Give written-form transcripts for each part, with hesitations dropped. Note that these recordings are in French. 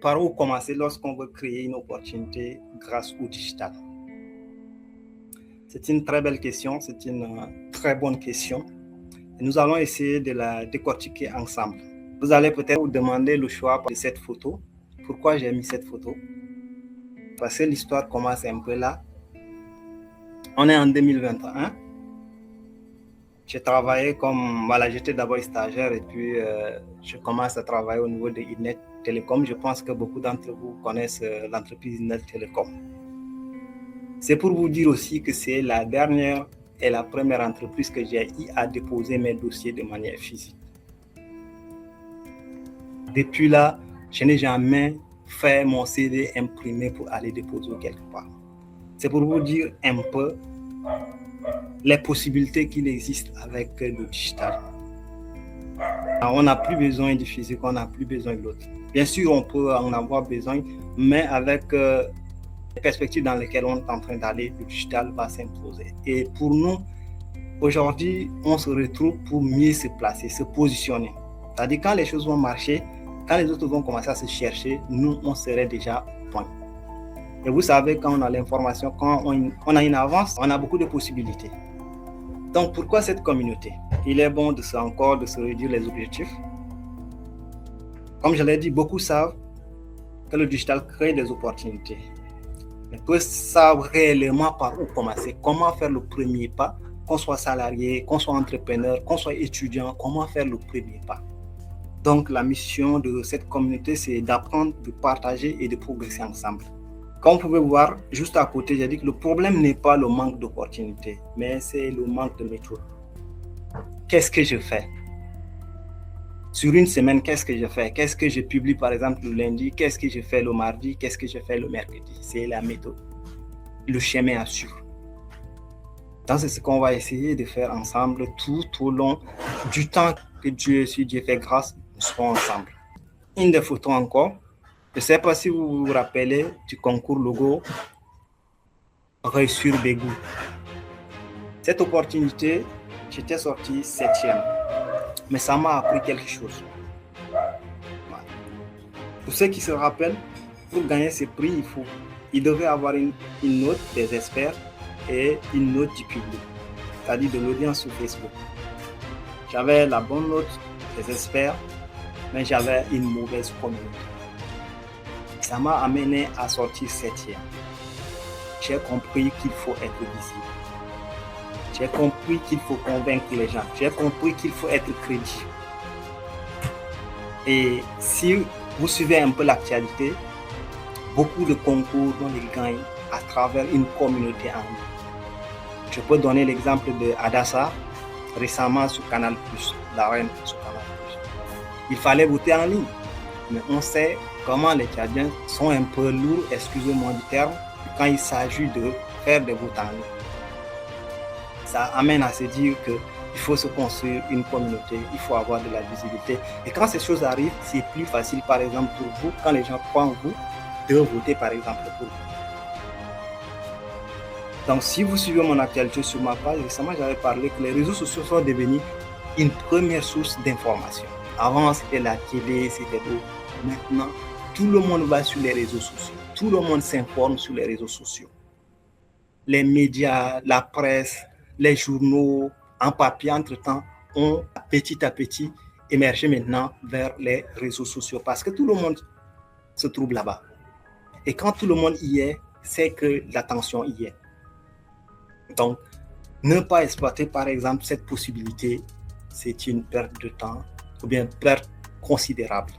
Par où commencer lorsqu'on veut créer une opportunité grâce au digital? C'est une très belle question, c'est une très bonne question. Et nous allons essayer de la décortiquer ensemble. Vous allez peut-être vous demander le choix de cette photo. Pourquoi j'ai mis cette photo? Parce que l'histoire commence un peu là. On est en 2021. J'ai travaillé j'étais d'abord stagiaire et puis je commence à travailler au niveau de Inet Télécom. Je pense que beaucoup d'entre vous connaissent l'entreprise Inet Télécom. C'est pour vous dire aussi que c'est la dernière et la première entreprise que j'ai eu à déposer mes dossiers de manière physique. Depuis là, je n'ai jamais fait mon CD imprimé pour aller déposer quelque part. C'est pour vous dire un peu les possibilités qu'il existe avec le digital. Alors, on n'a plus besoin du physique, on n'a plus besoin de l'autre. Bien sûr, on peut en avoir besoin, mais avec les perspectives dans lesquelles on est en train d'aller, le digital va s'imposer. Et pour nous, aujourd'hui, on se retrouve pour mieux se placer, se positionner. C'est-à-dire quand les choses vont marcher, quand les autres vont commencer à se chercher, nous, on serait déjà au point. Et vous savez, quand on a l'information, quand on a une avance, on a beaucoup de possibilités. Donc, pourquoi cette communauté? Il est bon de se réduire les objectifs. Comme je l'ai dit, beaucoup savent que le digital crée des opportunités. Mais peu savent réellement par où commencer, comment faire le premier pas, qu'on soit salarié, qu'on soit entrepreneur, qu'on soit étudiant, comment faire le premier pas. Donc, la mission de cette communauté, c'est d'apprendre, de partager et de progresser ensemble. Comme vous pouvez voir, juste à côté, j'ai dit que le problème n'est pas le manque d'opportunités, mais c'est le manque de méthode. Qu'est-ce que je fais? Sur une semaine, qu'est-ce que je fais? Qu'est-ce que je publie par exemple le lundi? Qu'est-ce que je fais le mardi? Qu'est-ce que je fais le mercredi? C'est la méthode. Le chemin à suivre. Donc, c'est ce qu'on va essayer de faire ensemble tout au long du temps que Dieu fait grâce, nous serons ensemble. Une des photos encore. Je ne sais pas si vous vous rappelez du concours logo Réussir Bégou. Cette opportunité, j'étais sorti 7e. Mais ça m'a appris quelque chose. Pour ceux qui se rappellent, pour gagner ce prix, il devait avoir une note des experts et une note du public, c'est-à-dire de l'audience sur Facebook. J'avais la bonne note des experts, mais j'avais une mauvaise communauté. Ça m'a amené à sortir 7e. J'ai compris qu'il faut être visible. J'ai compris qu'il faut convaincre les gens. J'ai compris qu'il faut être crédible. Et si vous suivez un peu l'actualité, beaucoup de concours on les gagne à travers une communauté en ligne. Je peux donner l'exemple de Adassa, récemment sur Canal+, la reine sur Canal+. Il fallait voter en ligne. Mais on sait comment les Tchadiens sont un peu lourds, excusez-moi du terme, quand il s'agit de faire des votes en ligne. Ça amène à se dire qu'il faut se construire une communauté, il faut avoir de la visibilité. Et quand ces choses arrivent, c'est plus facile, par exemple, pour vous, quand les gens croient en vous, de voter, par exemple, pour vous. Donc, si vous suivez mon actualité sur ma page, récemment, j'avais parlé que les réseaux sociaux sont devenus une première source d'information. Avant, c'était la télé, c'était tout. Maintenant, tout le monde va sur les réseaux sociaux. Tout le monde s'informe sur les réseaux sociaux. Les médias, la presse, les journaux en papier, entre-temps, ont petit à petit émergé maintenant vers les réseaux sociaux parce que tout le monde se trouve là-bas. Et quand tout le monde y est, c'est que l'attention y est. Donc, ne pas exploiter, par exemple, cette possibilité, c'est une perte de temps ou bien perte considérable.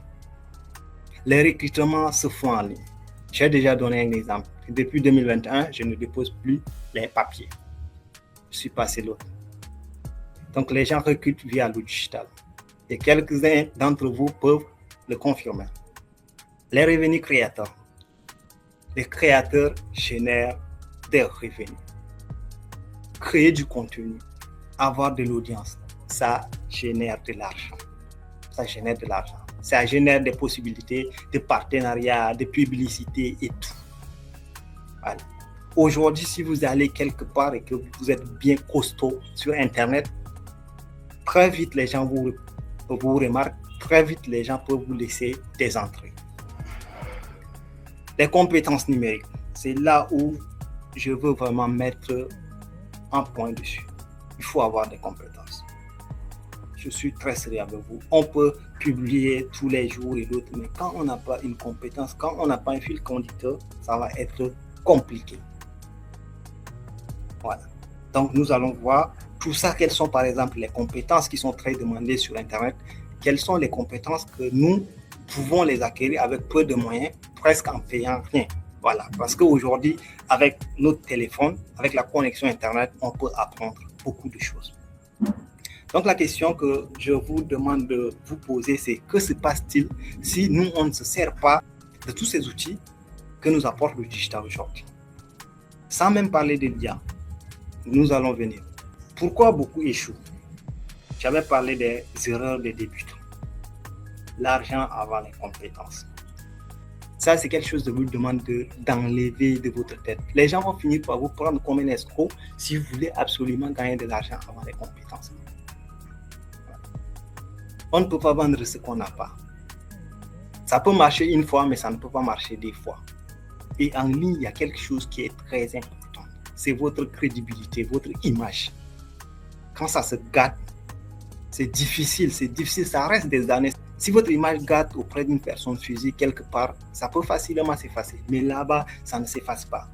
Les recrutements se font en ligne. J'ai déjà donné un exemple. Depuis 2021, je ne dépose plus les papiers. Je suis passé l'autre. Donc, les gens recrutent via le digital. Et quelques-uns d'entre vous peuvent le confirmer. Les revenus créateurs. Les créateurs génèrent des revenus. Créer du contenu, avoir de l'audience, ça génère de l'argent. Ça génère de l'argent. Ça génère des possibilités de partenariat, de publicité et tout. Voilà. Aujourd'hui, si vous allez quelque part et que vous êtes bien costaud sur Internet, très vite les gens vous remarquent, très vite les gens peuvent vous laisser des entrées. Les compétences numériques, c'est là où je veux vraiment mettre un point dessus. Il faut avoir des compétences. Je suis très sérieux avec vous. On peut publier tous les jours et d'autres, mais quand on n'a pas une compétence, quand on n'a pas un fil conducteur, ça va être compliqué. Voilà. Donc, nous allons voir tout ça. Quelles sont, par exemple, les compétences qui sont très demandées sur Internet? Quelles sont les compétences que nous pouvons les acquérir avec peu de moyens, presque en payant rien? Voilà. Parce qu'aujourd'hui, avec notre téléphone, avec la connexion Internet, on peut apprendre beaucoup de choses. Donc, la question que je vous demande de vous poser, c'est que se passe-t-il si nous, on ne se sert pas de tous ces outils que nous apporte le digital aujourd'hui? Sans même parler de l'IA, nous allons venir. Pourquoi beaucoup échouent? J'avais parlé des erreurs des débutants. L'argent avant les compétences. Ça, c'est quelque chose que je vous demande d'enlever de votre tête. Les gens vont finir par vous prendre comme un escroc si vous voulez absolument gagner de l'argent avant les compétences. On ne peut pas vendre ce qu'on n'a pas. Ça peut marcher une fois, mais ça ne peut pas marcher deux fois. Et en ligne, il y a quelque chose qui est très important. C'est votre crédibilité, votre image. Quand ça se gâte, c'est difficile, ça reste des années. Si votre image gâte auprès d'une personne physique quelque part, ça peut facilement s'effacer. Mais là-bas, ça ne s'efface pas.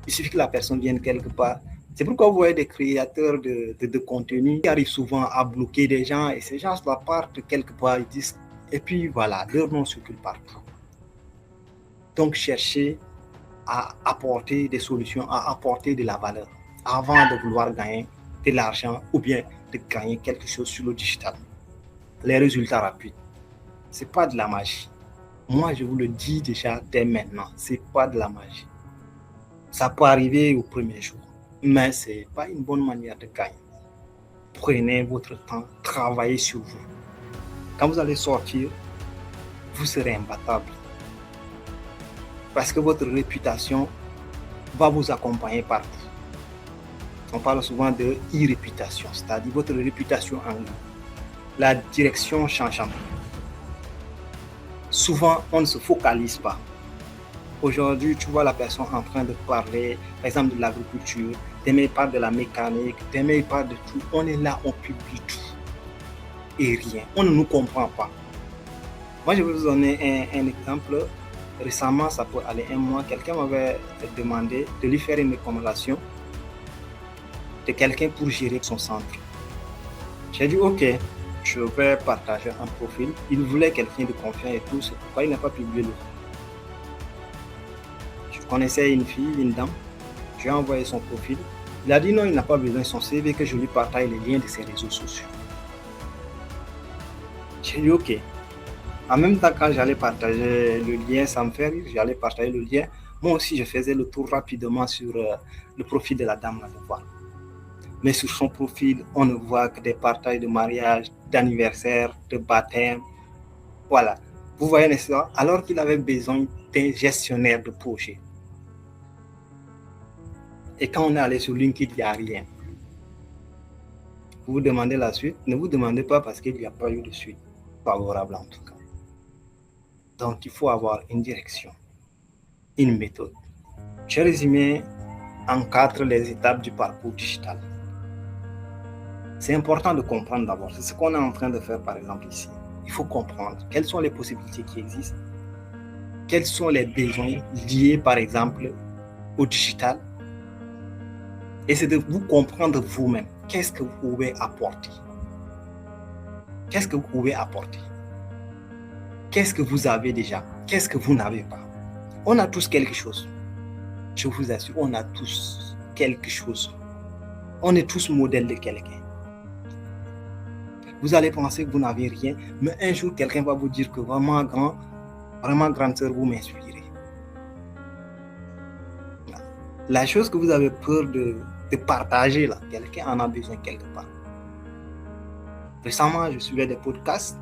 Il suffit que la personne vienne quelque part. C'est pourquoi vous voyez des créateurs de contenu qui arrivent souvent à bloquer des gens et ces gens partent quelque part, ils disent, et puis voilà, leur nom circule partout. Donc, cherchez à apporter des solutions, à apporter de la valeur avant de vouloir gagner de l'argent ou bien de gagner quelque chose sur le digital. Les résultats rapides, ce n'est pas de la magie. Moi, je vous le dis déjà dès maintenant, ce n'est pas de la magie. Ça peut arriver au premier jour, mais ce n'est pas une bonne manière de gagner. Prenez votre temps, travaillez sur vous. Quand vous allez sortir, vous serez imbattable. Parce que votre réputation va vous accompagner partout. On parle souvent de e-réputation, c'est-à-dire votre réputation en ligne. La direction changeante. Souvent, on ne se focalise pas. Aujourd'hui, tu vois la personne en train de parler, par exemple, de l'agriculture, demain il parle de la mécanique, demain il parle de tout. On est là, on publie tout. Et rien. On ne nous comprend pas. Moi, je vais vous donner un exemple. Récemment, ça peut aller un mois, quelqu'un m'avait demandé de lui faire une recommandation de quelqu'un pour gérer son centre. J'ai dit, ok, je vais partager un profil. Il voulait quelqu'un de confiant et tout, c'est pourquoi il n'a pas publié le. Je connaissais une fille, une dame, je lui ai envoyé son profil. Il a dit non, il n'a pas besoin de son CV, que je lui partage les liens de ses réseaux sociaux. J'ai dit, ok. En même temps, quand j'allais partager le lien, ça me fait rire, j'allais partager le lien. Moi aussi, je faisais le tour rapidement sur le profil de la dame là de voir. Mais sur son profil, on ne voit que des partages de mariage, d'anniversaire, de baptême. Voilà. Vous voyez, n'est-ce pas? Alors qu'il avait besoin d'un gestionnaire de projet. Et quand on est allé sur LinkedIn, il n'y a rien. Vous vous demandez la suite? Ne vous demandez pas parce qu'il n'y a pas eu de suite favorable en tout cas. Donc, il faut avoir une direction, une méthode. J'ai résumé en 4 les étapes du parcours digital. C'est important de comprendre d'abord. C'est ce qu'on est en train de faire par exemple ici. Il faut comprendre quelles sont les possibilités qui existent, quels sont les besoins liés par exemple au digital. Et c'est de vous comprendre vous-même. Qu'est-ce que vous pouvez apporter? Qu'est-ce que vous pouvez apporter? Qu'est-ce que vous avez déjà? Qu'est-ce que vous n'avez pas? On a tous quelque chose. Je vous assure, on a tous quelque chose. On est tous modèles de quelqu'un. Vous allez penser que vous n'avez rien, mais un jour, quelqu'un va vous dire que vraiment grande sœur, vous m'inspirez. La chose que vous avez peur de partager, là, quelqu'un en a besoin quelque part. Récemment, je suivais des podcasts.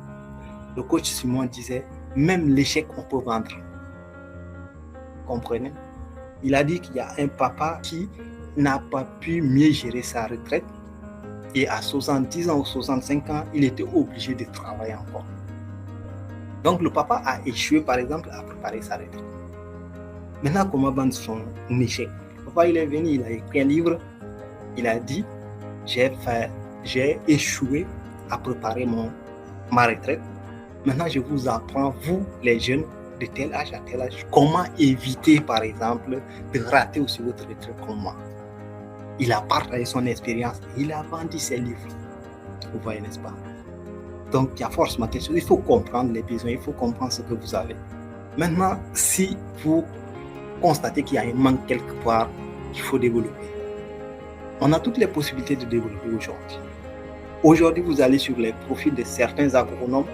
Le coach Simon disait, même l'échec, on peut vendre. Comprenez? Il a dit qu'il y a un papa qui n'a pas pu mieux gérer sa retraite et à 70 ans ou 65 ans, il était obligé de travailler encore. Donc, le papa a échoué, par exemple, à préparer sa retraite. Maintenant, comment vendre son échec? Papa, il est venu, il a écrit un livre, il a dit, j'ai échoué à préparer ma retraite. Maintenant, je vous apprends, vous, les jeunes, de tel âge à tel âge, comment éviter, par exemple, de rater aussi votre retraite comme moi. Il a partagé son expérience, il a vendu ses livres. Vous voyez, n'est-ce pas? Donc, il y a forcément quelque chose. Il faut comprendre les besoins, il faut comprendre ce que vous avez. Maintenant, si vous constatez qu'il y a un manque quelque part qu'il faut développer, on a toutes les possibilités de développer aujourd'hui. Aujourd'hui, vous allez sur les profils de certains agronomes.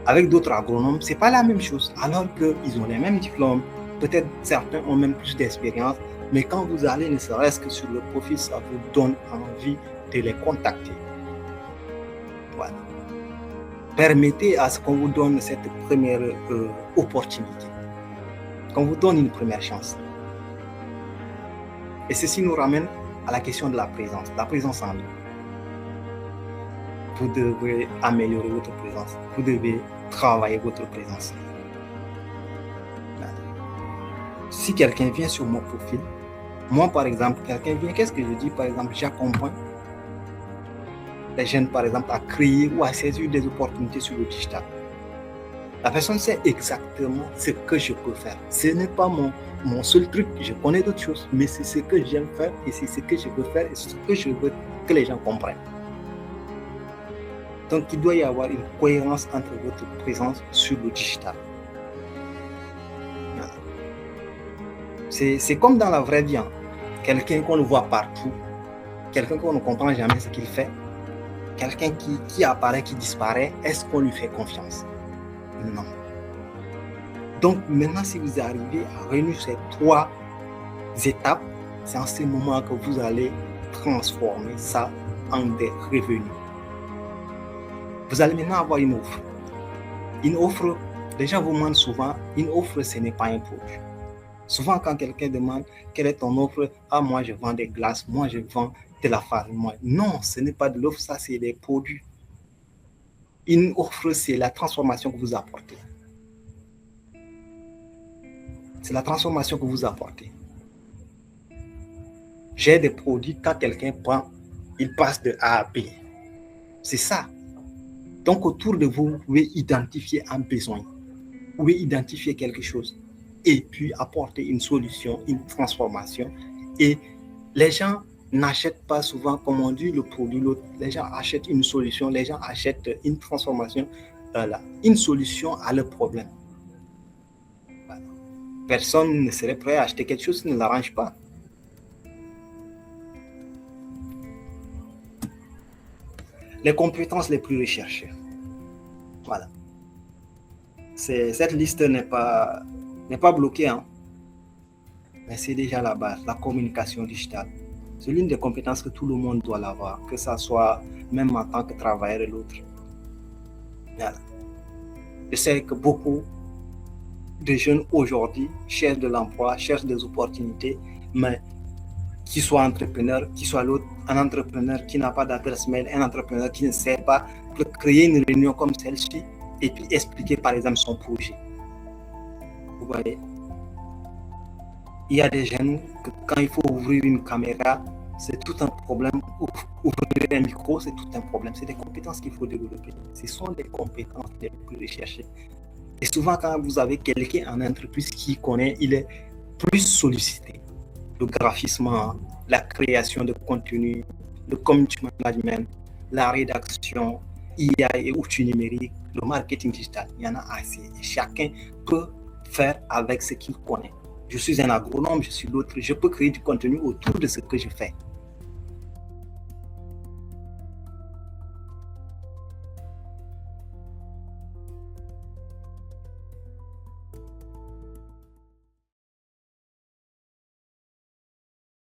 Avec d'autres agronomes, ce n'est pas la même chose. Alors qu'ils ont les mêmes diplômes, peut-être certains ont même plus d'expérience, mais quand vous allez, ne serait-ce que sur le profil, ça vous donne envie de les contacter. Voilà. Permettez à ce qu'on vous donne cette première opportunité, qu'on vous donne une première chance. Et ceci nous ramène à la question de la présence en ligne. Vous devez améliorer votre présence, vous devez travailler votre présence. Si quelqu'un vient sur mon profil, moi par exemple, quelqu'un vient, qu'est-ce que je dis? Par exemple, j'accompagne les jeunes par exemple à créer ou à saisir des opportunités sur le digital. La personne sait exactement ce que je peux faire. Ce n'est pas mon seul truc, je connais d'autres choses, mais c'est ce que j'aime faire et c'est ce que je veux faire et ce que je veux que les gens comprennent. Donc, il doit y avoir une cohérence entre votre présence sur le digital. Voilà. C'est comme dans la vraie vie. Hein. Quelqu'un qu'on voit partout, quelqu'un qu'on ne comprend jamais ce qu'il fait, quelqu'un qui apparaît, qui disparaît, est-ce qu'on lui fait confiance? Non. Donc, maintenant, si vous arrivez à réunir ces 3 étapes, c'est en ce moment que vous allez transformer ça en des revenus. Vous allez maintenant avoir une offre. Une offre, les gens vous demandent souvent, une offre, ce n'est pas un produit. Souvent, quand quelqu'un demande, quelle est ton offre? Ah, moi, je vends des glaces, moi, je vends de la farine. Moi. Non, ce n'est pas de l'offre, ça, c'est des produits. Une offre, c'est la transformation que vous apportez. C'est la transformation que vous apportez. J'ai des produits, quand quelqu'un prend, il passe de A à B. C'est ça. Donc, autour de vous, vous pouvez identifier un besoin. Vous pouvez identifier quelque chose et puis apporter une solution, une transformation. Et les gens n'achètent pas souvent, comme on dit, le produit, l'autre. Les gens achètent une solution, les gens achètent une transformation, une solution à leur problème. Voilà. Personne ne serait prêt à acheter quelque chose qui ne l'arrange pas. Les compétences les plus recherchées. Voilà. Cette liste n'est pas bloquée, hein. Mais c'est déjà la base, la communication digitale. C'est l'une des compétences que tout le monde doit avoir, que ça soit même en tant que travailleur et l'autre. Voilà. Je sais que beaucoup de jeunes aujourd'hui cherchent de l'emploi, cherchent des opportunités, mais qu'il soit entrepreneur, qu'il soit l'autre, un entrepreneur qui n'a pas d'adresse mail, un entrepreneur qui ne sait pas, peut créer une réunion comme celle-ci et puis expliquer par exemple son projet. Vous voyez, il y a des jeunes que quand il faut ouvrir une caméra, c'est tout un problème. Ouvrir un micro, c'est tout un problème. C'est des compétences qu'il faut développer. Ce sont des compétences les plus recherchées. Et souvent, quand vous avez quelqu'un en entreprise qui connaît, il est plus sollicité. Le graphisme, la création de contenu, le community management, la rédaction, IA et outils numériques, le marketing digital, il y en a assez. Et chacun peut faire avec ce qu'il connaît. Je suis un agronome, je suis l'autre, je peux créer du contenu autour de ce que je fais.